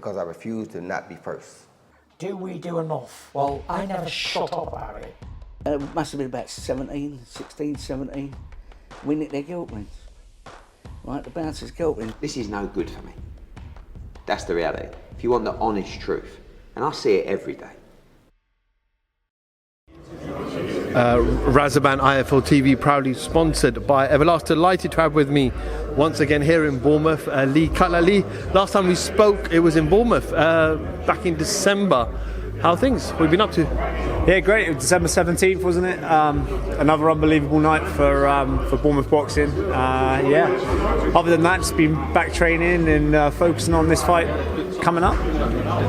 Because I refuse to not be first. Do we do enough? Well, I never shut up about it. It must have been about 16, 17. We nicked their guilt rings. Right, the bouncer's guilt ring. This is no good for me. That's the reality. If you want the honest truth, and I see it every day. Razaban IFL TV proudly sponsored by Everlast. Delighted to have with me once again here in Bournemouth, Lee Cutler. Lee, last time we spoke it was in Bournemouth back in December. How are things? What have you been up to? Yeah, great. It was December 17th, wasn't it? Another unbelievable night for Bournemouth boxing. Yeah. Other than that, just been back training and focusing on this fight coming up.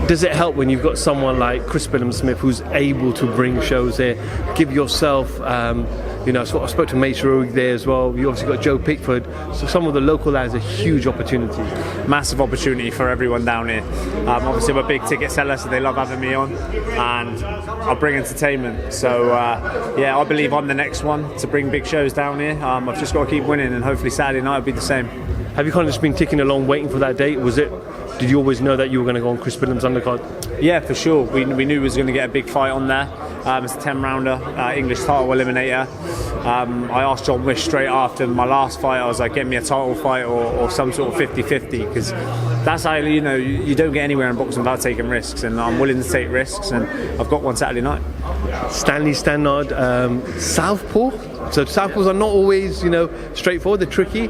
Does it help when you've got someone like Chris Billam-Smith who's able to bring shows here, give yourself, I spoke to Mace Rowe there as well. You obviously got Joe Pickford, so some of the local lads, a huge opportunity. Massive opportunity for everyone down here. Obviously, I'm a big ticket seller, so they love having me on, and I bring entertainment. So I believe I'm the next one to bring big shows down here. I've just got to keep winning, and hopefully Saturday night will be the same. Have you kind of just been ticking along, waiting for that date? Did you always know that you were going to go on Chris Billam's undercard? Yeah, for sure. We knew we was going to get a big fight on there. It's a 10-rounder, English title eliminator. I asked John Wish straight after my last fight, I was like, get me a title fight or some sort of 50-50, because that's how, you don't get anywhere in boxing without taking risks, and I'm willing to take risks, and I've got one Saturday night. Stanley Stannard, Southpaw. So Southpaws are not always, straightforward, they're tricky.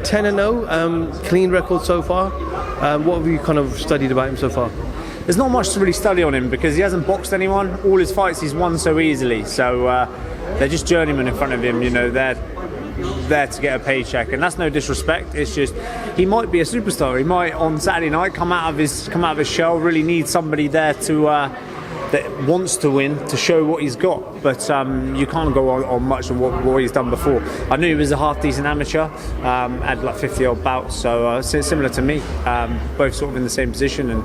10-0, clean record so far. What have you kind of studied about him so far? There's not much to really study on him because he hasn't boxed anyone. All his fights he's won so easily. So they're just journeymen in front of him. They're there to get a paycheck, and that's no disrespect. It's just he might be a superstar. He might on Saturday night come out of his shell. Really need somebody there to that wants to win to show what he's got. But you can't go on much of what he's done before. I knew he was a half decent amateur. Had like 50 odd bouts, so similar to me. Both sort of in the same position and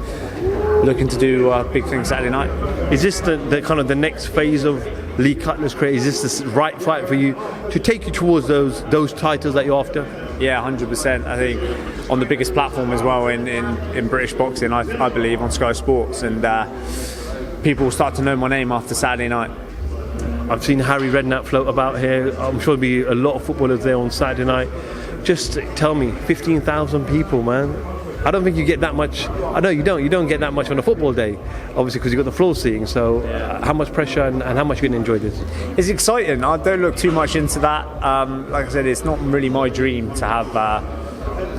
looking to do big things Saturday night. Is this the kind of the next phase of Lee Cutler's career? Is this the right fight for you to take you towards those titles that you're after? Yeah, 100%. I think on the biggest platform as well in British boxing, I believe, on Sky Sports, and people will start to know my name after Saturday night. I've seen Harry Redknapp float about here. I'm sure there'll be a lot of footballers there on Saturday night. Just tell me, 15,000 people, man. I don't think you get that much. I know you don't. You don't get that much on a football day, obviously, because you've got the floor seating. So, how much pressure and how much you're going to enjoy this? It's exciting. I don't look too much into that. Like I said, it's not really my dream to have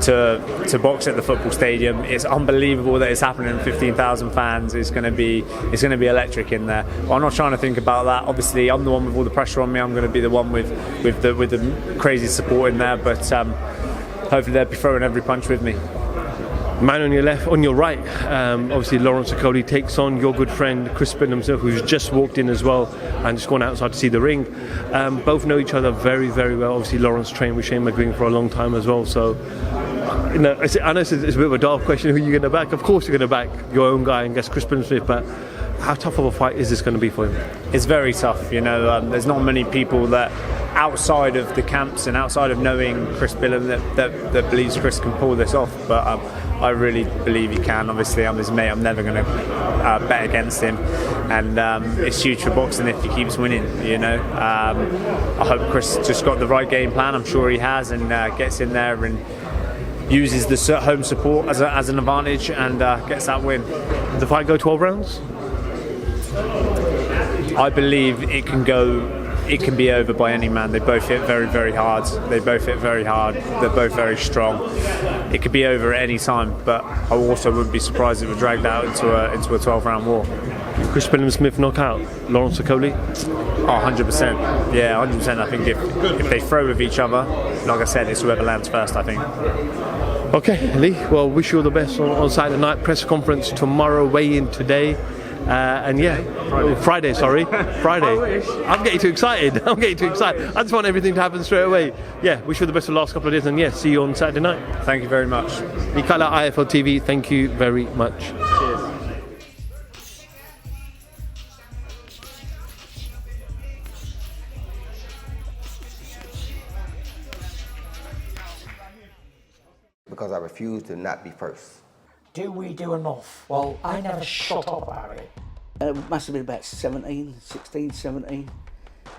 to box at the football stadium. It's unbelievable that it's happening. 15,000 fans. It's going to be electric in there. Well, I'm not trying to think about that. Obviously, I'm the one with all the pressure on me. I'm going to be the one with the crazy support in there. But hopefully, they'll be throwing every punch with me. Man on your left, on your right, obviously Lawrence Okolie takes on your good friend Chris Billam-Smith, who's just walked in as well and just gone outside to see the ring. Both know each other very, very well. Obviously Lawrence trained with Shane McGuinn for a long time as well. So, I know it's a bit of a dark question, who you're going to back. Of course you're going to back your own guy and guess Chris Billam-Smith, but how tough of a fight is this going to be for him? It's very tough. There's not many people that outside of the camps and outside of knowing Chris Billam that believes Chris can pull this off, but I really believe he can. Obviously, I'm his mate. I'm never going to bet against him, and it's huge for boxing if he keeps winning. I hope Chris just got the right game plan. I'm sure he has, and gets in there and uses the home support as an advantage and gets that win. The fight go 12 rounds? I believe it can be over by any man. They both hit very, very hard. They're both very strong. It could be over at any time, but I also wouldn't be surprised if it would drag out into a 12-round war. Chris Billam-Smith knockout Lawrence Okolie? Oh, 100%. Yeah, 100%. I think if they throw with each other, like I said, it's whoever lands first, I think. Okay, Lee, well, wish you all the best on Saturday night. Press conference tomorrow, weigh-in today. Friday. I'm getting too excited. I just want everything to happen straight away. Yeah, wish you the best for the last couple of days, and see you on Saturday night. Thank you very much. Nicola, IFL TV, thank you very much. Cheers. Because I refuse to not be first. Do we do enough? Well, I never shut up about it. It must have been about 17, 16, 17.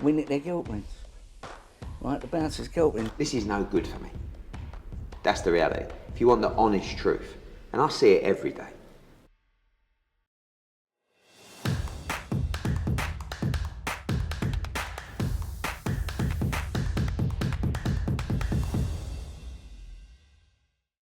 We nicked their guilt rings. Right, the bouncers' guilt rings. This is no good for me. That's the reality. If you want the honest truth, and I see it every day.